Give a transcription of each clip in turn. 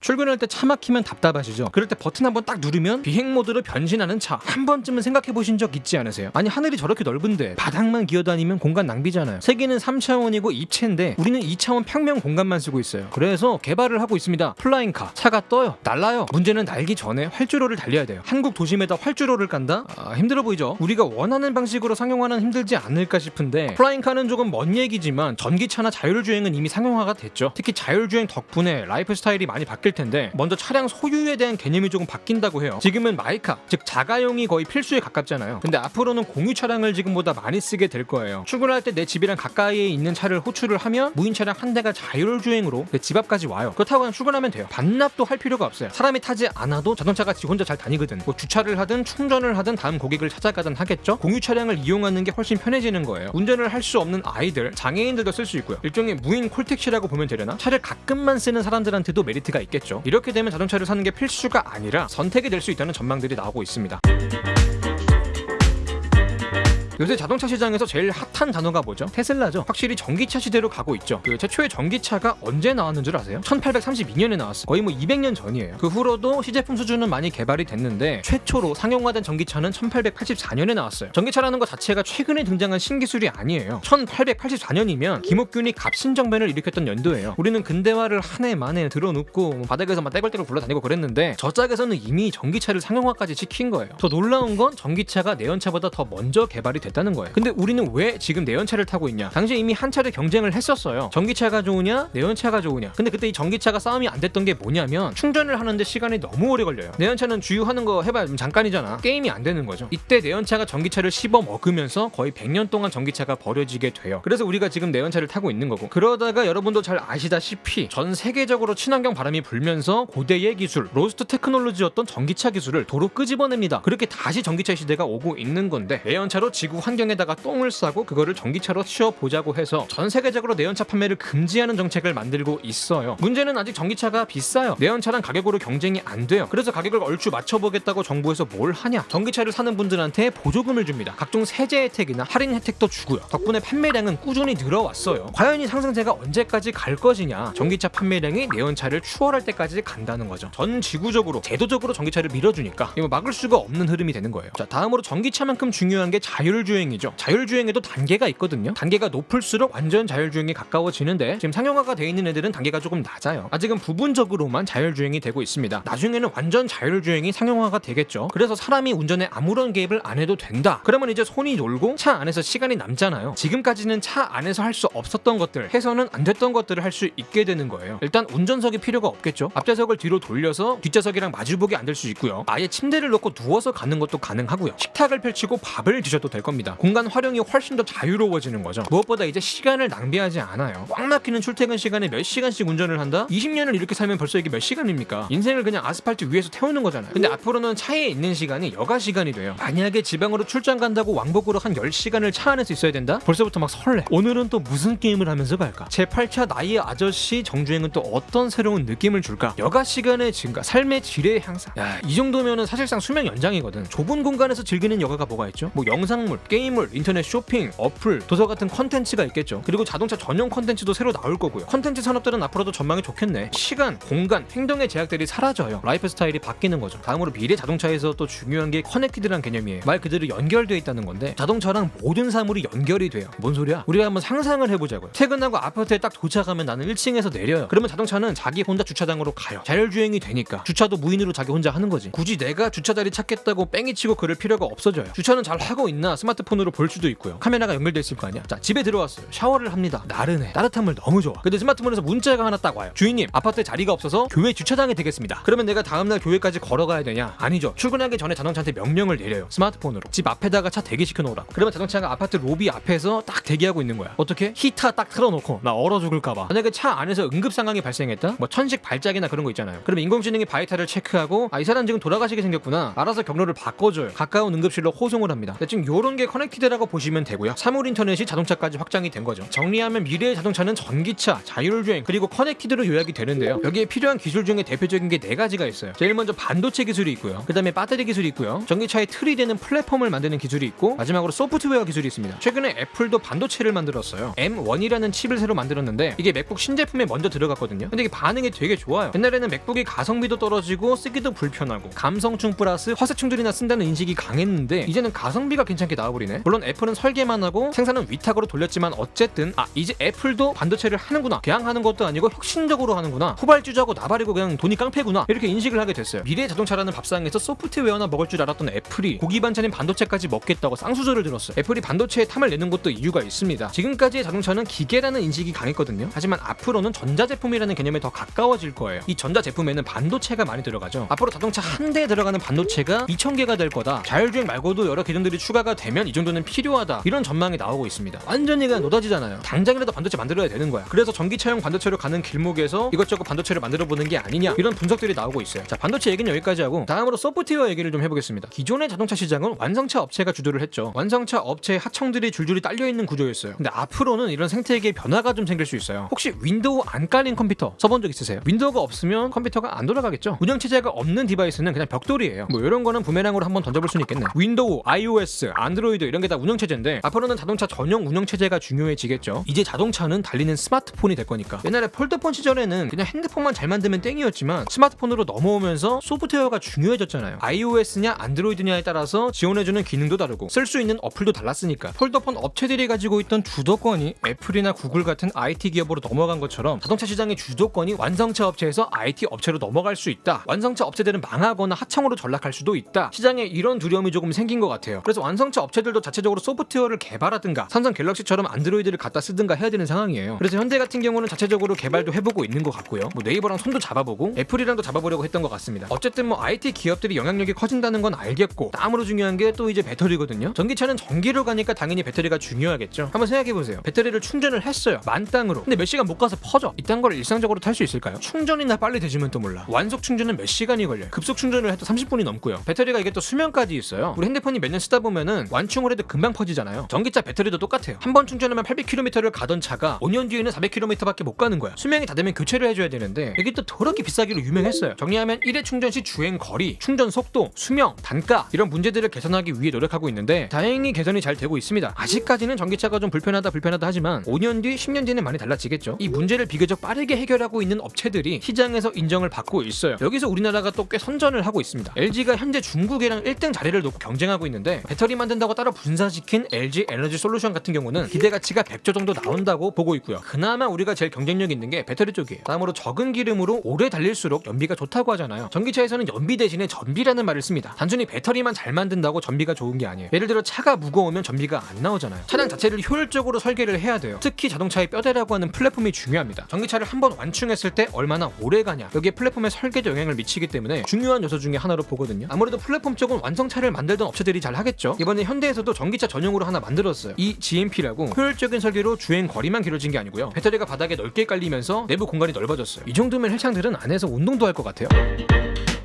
출근할 때 차 막히면 답답하시죠? 그럴 때 버튼 한번 딱 누르면 비행 모드로 변신하는 차 한 번쯤은 생각해 보신 적 있지 않으세요? 아니 하늘이 저렇게 넓은데 바닥만 기어다니면 공간 낭비잖아요. 세계는 3차원이고 입체인데 우리는 2차원 평면 공간만 쓰고 있어요. 그래서 개발을 하고 있습니다. 플라잉카. 차가 떠요. 날라요. 문제는 날기 전에 활주로를 달려야 돼요. 한국 도심에다 활주로를 깐다? 힘들어 보이죠? 우리가 원하는 방식으로 상용화는 힘들지 않을까 싶은데 플라잉카는 조금 먼 얘기지만 전기차나 자율주행은 이미 상용화가 됐죠. 특히 자율주행 덕분에 라이프 스타일이 많이 바뀔 텐데 먼저 차량 소유에 대한 개념이 조금 바뀐다고 해요. 지금은 마이카, 즉 자가용이 거의 필수에 가깝잖아요. 근데 앞으로는 공유 차량을 지금보다 많이 쓰게 될 거예요. 출근할 때 내 집이랑 가까이에 있는 차를 호출을 하면 무인 차량 한 대가 자율주행으로 내 집 앞까지 와요. 그렇다고 그냥 출근하면 돼요. 반납도 할 필요가 없어요. 사람이 타지 않아도 자동차가 지 혼자 잘 다니거든. 뭐 주차를 하든 충전을 하든 다음 고객을 찾아가든 하겠죠. 공유 차량을 이용하는 게 훨씬 편해지는 거예요. 운전을 할 수 없는 아이들, 장애인들도 쓸 수 있고요. 일종의 무인 콜택시라고 보면 되려나? 차를 가끔만 쓰는 사람들한테도 메리트가 있겠죠. 이렇게 되면 자동차를 사는 게 필수가 아니라 선택이 될 수 있다는 전망들이 나오고 있습니다. 요새 자동차 시장에서 제일 핫한 단어가 뭐죠? 테슬라죠. 확실히 전기차 시대로 가고 있죠. 그 최초의 전기차가 언제 나왔는 줄 아세요? 1832년에 나왔어요. 거의 뭐 200년 전이에요. 그 후로도 시제품 수준은 많이 개발이 됐는데 최초로 상용화된 전기차는 1884년에 나왔어요. 전기차라는 것 자체가 최근에 등장한 신기술이 아니에요. 1884년이면 김옥균이 갑신정변을 일으켰던 연도예요. 우리는 근대화를 한 해 만에 들어눕고 바닥에서 막 떼굴떼굴 굴러다니고 그랬는데 저 짝에서는 이미 전기차를 상용화까지 시킨 거예요. 더 놀라운 건 전기차가 내연차보다 더 먼저 개발이 됐다는 거예요. 근데 우리는 왜 지금 내연차를 타고 있냐? 당시에 이미 한 차례 경쟁을 했었어요. 전기차가 좋으냐 내연차가 좋으냐. 근데 그때 이 전기차가 싸움이 안 됐던 게 뭐냐면 충전을 하는데 시간이 너무 오래 걸려요. 내연차는 주유하는 거 해봐야 잠깐이잖아. 게임이 안 되는 거죠. 이때 내연차가 전기차를 씹어 먹으면서 거의 100년 동안 전기차가 버려지게 돼요. 그래서 우리가 지금 내연차를 타고 있는 거고, 그러다가 여러분도 잘 아시다시피 전 세계적으로 친환경 바람이 불면서 고대의 기술 로스트 테크놀로지였던 전기차 기술을 도로 끄집어냅니다. 그렇게 다시 전기차 시대가 오고 있는 건데 내연차로 지구 환경에다가 똥을 싸고 그거를 전기차로 씌워보자고 해서 전 세계적으로 내연차 판매를 금지하는 정책을 만들고 있어요. 문제는 아직 전기차가 비싸요. 내연차랑 가격으로 경쟁이 안 돼요. 그래서 가격을 얼추 맞춰보겠다고 정부에서 뭘 하냐? 전기차를 사는 분들한테 보조금을 줍니다. 각종 세제 혜택이나 할인 혜택도 주고요. 덕분에 판매량은 꾸준히 늘어왔어요. 과연 이 상승세가 언제까지 갈 것이냐? 전기차 판매량이 내연차를 추월할 때까지 간다는 거죠. 전 지구적으로 제도적으로 전기차를 밀어주니까 이거 막을 수가 없는 흐름이 되는 거예요. 자, 다음으로 전기차만큼 중요한 게 자율주행이죠. 자율주행에도 단계가 있거든요. 단계가 높을수록 완전 자율주행이 가까워지는데 지금 상용화가 돼 있는 애들은 단계가 조금 낮아요. 아직은 부분적으로만 자율주행이 되고 있습니다. 나중에는 완전 자율주행이 상용화가 되겠죠. 그래서 사람이 운전에 아무런 개입을 안 해도 된다. 그러면 이제 손이 놀고 차 안에서 시간이 남잖아요. 지금까지는 차 안에서 할 수 없었던 것들, 해서는 안 됐던 것들을 할 수 있게 되는 거예요. 일단 운전석이 필요가 없겠죠. 앞좌석을 뒤로 돌려서 뒷좌석이랑 마주보기 안 될 수 있고요. 아예 침대를 놓고 누워서 가는 것도 가능하고요. 식탁을 펼치고 밥을 드셔도 될 겁니다. 공간 활용이 훨씬 더 자유로워지는 거죠. 무엇보다 이제 시간을 낭비하지 않아요. 꽉 막히는 출퇴근 시간에 몇 시간씩 운전을 한다? 20년을 이렇게 살면 벌써 이게 몇 시간입니까? 인생을 그냥 아스팔트 위에서 태우는 거잖아요. 근데 앞으로는 차에 있는 시간이 여가 시간이 돼요. 만약에 지방으로 출장 간다고 왕복으로 한 10시간을 차 안에서 있어야 된다? 벌써부터 막 설레. 오늘은 또 무슨 게임을 하면서 갈까? 제8차 나이의 아저씨 정주행은 또 어떤 새로운 느낌을 줄까? 여가 시간의 증가, 삶의 질의 향상. 야, 이 정도면은 사실상 수명 연장이거든. 좁은 공간에서 즐기는 여가가 뭐가 있죠? 뭐 영상물, 게임물, 인터넷 쇼핑, 어플, 도서 같은 컨텐츠가 있겠죠. 그리고 자동차 전용 컨텐츠도 새로 나올 거고요. 컨텐츠 산업들은 앞으로도 전망이 좋겠네. 시간, 공간, 행동의 제약들이 사라져요. 라이프 스타일이 바뀌는 거죠. 다음으로 미래 자동차에서 또 중요한 게 커넥티드란 개념이에요. 말 그대로 연결되어 있다는 건데 자동차랑 모든 사물이 연결이 돼요. 뭔 소리야? 우리가 한번 상상을 해보자고요. 퇴근하고 아파트에 딱 도착하면 나는 1층에서 내려요. 그러면 자동차는 자기 혼자 주차장으로 가요. 자율주행이 되니까 주차도 무인으로 자기 혼자 하는 거지. 굳이 내가 주차자리 찾겠다고 뺑이 치고 그럴 필요가 없어져요. 주차는 잘 하고 있나 스마트폰으로 볼 수도 있고요. 카메라가 연결돼 있을 거 아니야. 자, 집에 들어왔어요. 샤워를 합니다. 나른해. 따뜻한 물 너무 좋아. 근데 스마트폰에서 문자가 하나 딱 와요. 주인님, 아파트에 자리가 없어서 교회 주차장에 되겠습니다. 그러면 내가 다음날 교회까지 걸어가야 되냐? 아니죠. 출근하기 전에 자동차한테 명령을 내려요. 스마트폰으로. 집 앞에다가 차 대기시켜 놓으라. 그러면 자동차가 아파트 로비 앞에서 딱 대기하고 있는 거야. 어떻게? 히터 딱 틀어놓고 나 얼어 죽을까봐. 만약에 차 안에서 응급 상황이 발생했다? 뭐 천식 발작이나 그런 거 있잖아요. 그럼 인공지능이 바이탈을 체크하고 이 사람 지금 돌아가시게 생겼구나. 알아서 경로를 바꿔줘요. 가까운 응급실로 호송을 합니다. 근데 지금 요런 게 커넥티드라고 보시면 되고요. 사물 인터넷이 자동차까지 확장이 된 거죠. 정리하면 미래의 자동차는 전기차, 자율주행, 그리고 커넥티드로 요약이 되는데요. 여기에 필요한 기술 중에 대표적인 게 4가지가 있어요. 제일 먼저 반도체 기술이 있고요. 그 다음에 배터리 기술이 있고요. 전기차의 틀이 되는 플랫폼을 만드는 기술이 있고, 마지막으로 소프트웨어 기술이 있습니다. 최근에 애플도 반도체를 만들었어요. M1이라는 칩을 새로 만들었는데 이게 맥북 신제품에 먼저 들어갔거든요. 근데 이게 반응이 되게 좋아요. 옛날에는 맥북이 가성비도 떨어지고 쓰기도 불편하고 감성충 플러스 화색충들이나 쓴다는 인식이 강했는데 이제는 가성비가 괜찮게 나와버리네. 물론 애플은 설계만 하고 생산은 위탁으로 돌렸지만 어쨌든 이제 애플도 반도체를 하는구나, 그냥 하는 것도 아니고 혁신적으로 하는구나, 후발주자고 나발이고 그냥 돈이 깡패구나, 이렇게 인식을 하게 됐어요. 미래의 자동차라는 밥상에서 소프트웨어나 먹을 줄 알았던 애플이 고기 반찬인 반도체까지 먹겠다고 쌍수저를 들었어요. 애플이 반도체에 탐을 내는 것도 이유가 있습니다. 지금까지의 자동차는 기계라는 인식이 강했거든요. 하지만 앞으로는 전자제품이라는 개념에 더 가까워질 거예요. 이 전자제품에는 반도체가 많이 들어가죠. 앞으로 자동차 한 대에 들어가는 반도체가 2000개가 될 거다. 자율주행 말고도 여러 기종들이 추가가 되면 이 정도는 필요하다. 이런 전망이 나오고 있습니다. 완전히 그냥 노다지잖아요. 당장이라도 반도체 만들어야 되는 거야. 그래서 전기차용 반도체로 가는 길목에서 이것저것 반도체를 만들어보는 게 아니냐, 이런 분석들이 나오고 있어요. 자, 반도체 얘기는 여기까지 하고 다음으로 소프트웨어 얘기를 좀 해보겠습니다. 기존의 자동차 시장은 완성차 업체가 주도를 했죠. 완성차 업체의 하청들이 줄줄이 딸려있는 구조였어요. 근데 앞으로는 이런 생태계의 변화가 좀 생길 수 있어요. 혹시 윈도우 안 깔린 컴퓨터 써본 적 있으세요? 윈도우가 없으면 컴퓨터가 안 돌아가겠죠. 운영체제가 없는 디바이스는 그냥 벽돌이에요. 뭐 이런 거는 부메랑으로 한번 던져볼 수는 있겠네. 윈도우, iOS, 안드로이드 이런 게 다 운영체제인데 앞으로는 자동차 전용 운영체제가 중요해지겠죠. 이제 자동차는 달리는 스마트폰이 될 거니까. 옛날에 폴더폰 시절에는 그냥 핸드폰만 잘 만들면 땡이었지만 스마트폰으로 넘어오면서 소프트웨어가 중요해졌잖아요. iOS냐 안드로이드냐에 따라서 지원해주는 기능도 다르고 쓸 수 있는 어플도 달랐으니까 폴더폰 업체들이 가지고 있던 주도권이 애플이나 구글 같은 IT 기업으로 넘어간 것처럼 자동차 시장의 주도권이 완성차 업체에서 IT 업체로 넘어갈 수 있다. 완성차 업체들은 망하거나 하청으로 전락할 수도 있다. 시장에 이런 두려움이 조금 생긴 것 같아요. 그래서 완성차 업체들도 자체적으로 소프트웨어를 개발하든가 삼성 갤럭시처럼 안드로이드를 갖다 쓰든가 해야 되는 상황이에요. 그래서 현대 같은 경우는 자체적으로 개발도 해보고 있는 것 같고요. 뭐 네이버랑 손도 잡아보고 애플이랑도 잡아보려고 했던 것 같습니다. 어쨌든 뭐 IT 기업들이 영향력이 커진다는 건 알겠고, 다음으로 중요한 게 또 이제 배터리거든요. 전기차는 전기로 가니까 당연히 배터리가 중요하겠죠. 한번 생각해보세요. 배터리를 충전을 했어요, 만땅으로. 근데 몇 시간 못 가서 퍼져. 이딴 걸 일상적으로 탈 수 있을까요? 충전이나 빨리 되지면 또 몰라. 완속 충전은 몇 시간이 걸려요. 급속 충전을 해도 30분이 넘고요. 배터리가 이게 또 수명까지 있어요. 우리 핸드폰이 몇 년 쓰다 보면은 완충을 해도 금방 퍼지잖아요. 전기차 배터리도 똑같아요. 한 번 충전하면 800km를 가던 차가 5년 뒤에는 400km밖에 못 가는 거야. 수명이 다 되면 교체를 해줘야 되는데 이게 또 더럽게 비싸기로 유명했어요. 정리하면 1회 충전 시 주행 거리, 충전 속도, 수명, 단가 이런 문제들을 개선하기 위해 노력하고 있는데 다행히 개선이 잘 되고 있습니다. 아직까지는 전기차가 좀 불편하다 하지만 5년 뒤, 10년 뒤는 많이 달라지겠죠. 이 문제를 비교적 빠르게 해결하고 있는 업체들이 시장에서 인정을 받고 있어요. 여기서 우리나라가 또 꽤 선전을 하고 있습니다. LG가 현재 중국이랑 1등 자리를 놓고 경쟁하고 있는데 배터리 만든다고 따로 분사시킨 LG 에너지 솔루션 같은 경우는 기대가치가 100조 정도 나온다고 보고 있고요. 그나마 우리가 제일 경쟁력 있는 게 배터리 쪽이에요. 다음으로 적은 기름으로 오래 달릴수록 연비가 좋다고 하잖아요. 전기차에서는 연비 대신에 전비라는 말을 씁니다. 단순히 배터리만 잘 만든다고 전비가 좋은 게 아니에요. 예를 들어 차가 무거우면 전비가 안 나오잖아요. 차량 자체를 효율적으로 설계를 해야 돼요. 특히 자동차의 뼈대라고 하는 플랫폼이 중요합니다. 전기차를 한번 완충했을 때 얼마나 오래 가냐, 여기에 플랫폼의 설계도 영향을 미치기 때문에 중요한 요소 중에 하나로 보거든요. 아무래도 플랫폼 쪽은 완성차를 만들던 업체들이 잘 하겠죠. 이번에 현대에서도 전기차 전용으로 하나 만들었어요. 이 GMP라고. 효율적인 설계로 주행 거리만 길어진 게 아니고요, 배터리가 바닥에 넓게 깔리면서 내부 공간이 넓어졌어요. 이 정도면 헬창들은 안에서 운동도 할 것 같아요.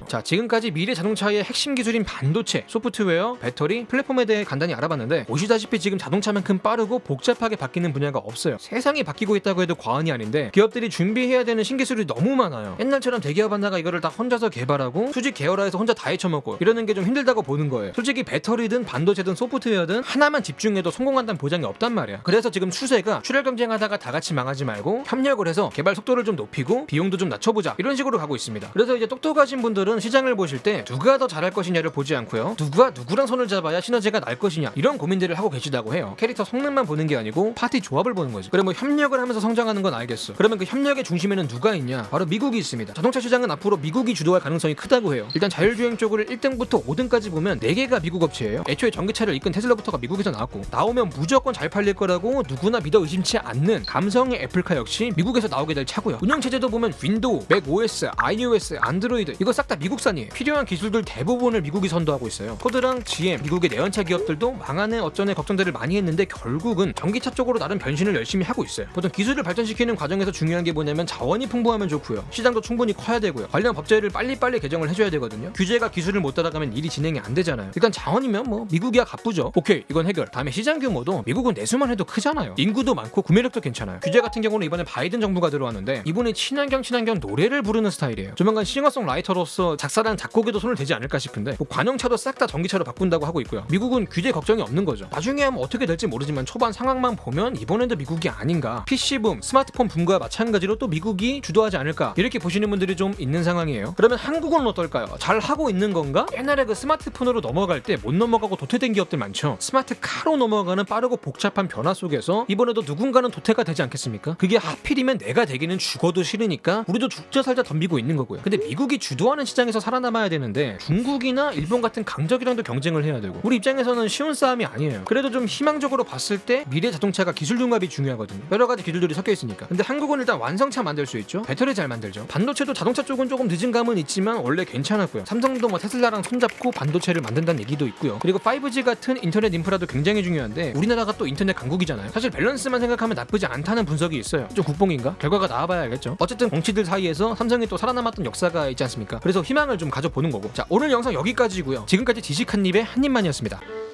자, 지금까지 미래 자동차의 핵심 기술인 반도체, 소프트웨어, 배터리, 플랫폼에 대해 간단히 알아봤는데 보시다시피 지금 자동차만큼 빠르고 복잡하게 바뀌는 분야가 없어요. 세상이 바뀌고 있다고 해도 과언이 아닌데 기업들이 준비해야 되는 신기술이 너무 많아요. 옛날처럼 대기업 하나가 이거를 다 혼자서 개발하고 수직 계열화해서 혼자 다 헤쳐먹고 이러는 게 좀 힘들다고 보는 거예요. 솔직히 배터리든 반도체든 소프트웨어든 하나만 집중해도 성공한다는 보장이 없단 말이야. 그래서 지금 추세가 출혈 경쟁하다가 다 같이 망하지 말고 협력을 해서 개발 속도를 좀 높이고 비용도 좀 낮춰보자, 이런 식으로 가고 있습니다. 그래서 이제 똑똑하신 분들은 시장을 보실 때 누가 더 잘할 것이냐를 보지 않고요, 누가 누구랑 손을 잡아야 시너지가 날 것이냐, 이런 고민들을 하고 계시다고 해요. 캐릭터 성능만 보는 게 아니고 파티 조합을 보는 거지. 그래 뭐 협력을 하면서 성장하는 건 알겠어. 그러면 그 협력의 중심에는 누가 있냐? 바로 미국이 있습니다. 자동차 시장은 앞으로 미국이 주도할 가능성이 크다고 해요. 일단 자율주행 쪽을 1등부터 5등까지 보면 4개가 미국 업체예요. 애초에 전기차를 이끈 테슬라부터가 미국에서 나왔고, 나오면 무조건 잘 팔릴 거라고 누구나 믿어 의심치 않는 감성의 애플카 역시 미국에서 나오게 될 차고요. 운영체제도 보면 윈도우, 맥 OS, iOS, 안드로이드 이거 싹 다 미국산이에요. 필요한 기술들 대부분을 미국이 선도하고 있어요. 포드랑 GM, 미국의 내연차 기업들도 망하네 어쩌네 걱정들을 많이 했는데 결국은 전기차 쪽으로 나름 변신을 열심히 하고 있어요. 보통 기술을 발전시키는 과정에서 중요한 게 뭐냐면 자원이 풍부하면 좋고요. 시장도 충분히 커야 되고요. 관련 법제를 빨리빨리 개정을 해줘야 되거든요. 규제가 기술을 못 따라가면 일이 진행이 안 되잖아요. 일단 자원이면 뭐 미국이야 가쁘죠. 오케이 이건 해결. 다음에 시장 규모도 미국은 내수만 해도 크잖아요. 인구도 많고 구매력도 괜찮아요. 규제 같은 경우는 이번에 바이든 정부가 들어왔는데 이분이 친환경 노래를 부르는 스타일이에요. 조만간 싱어송라이터로서 작사랑 작곡에도 손을 대지 않을까 싶은데 뭐 관용차도 싹 다 전기차로 바꾼다고 하고 있고요. 미국은 규제 걱정이 없는 거죠. 나중에 하면 어떻게 될지 모르지만 초반 상황만 보면 이번에도 미국이 아닌가. PC붐, 스마트폰 붐과 마찬가지로 또 미국이 주도하지 않을까 이렇게 보시는 분들이 좀 있는 상황이에요. 그러면 한국은 어떨까요? 잘 하고 있는 건가? 옛날에 그 스마트폰으로 넘어갈 때 못 넘어가고 도태된 기업들 많죠. 스마트카로 넘어가는 빠르고 복잡한 변화 속에서 이번에도 누군가는 도태가 되지 않겠습니까? 그게 하필이면 내가 되기는 죽어도 싫으니까 우리도 죽자 살자 덤비고 있는 거고요. 근데 미국이 주도하는 시장에서 살아남아야 되는데 중국이나 일본 같은 강적이랑도 경쟁을 해야 되고 우리 입장에서는 쉬운 싸움이 아니에요. 그래도 좀 희망적으로 봤을 때 미래 자동차가 기술 융합이 중요하거든요. 여러 가지 기술들이 섞여 있으니까. 근데 한국은 일단 완성차 만들 수 있죠. 배터리 잘 만들죠. 반도체도 자동차 쪽은 조금 늦은 감은 있지만 원래 괜찮았고요. 삼성도 뭐 테슬라랑 손잡고 반도체를 만든다는 얘기도 있고요. 그리고 5G 같은 인터넷 인프라도 굉장히 중요한데 우리나라가 또 인터넷 강국이잖아요. 사실 밸런스만 생각하면 나쁘지 않다는 분석이 있어요. 좀 국뽕인가? 결과가 나와봐야 알겠죠. 어쨌든 정치들 사이에서 삼성이 또 살아남았던 역사가 있지 않습니까? 그래서 희망을 좀 가져보는 거고. 자, 오늘 영상 여기까지고요. 지금까지 지식한입의 한입만이었습니다.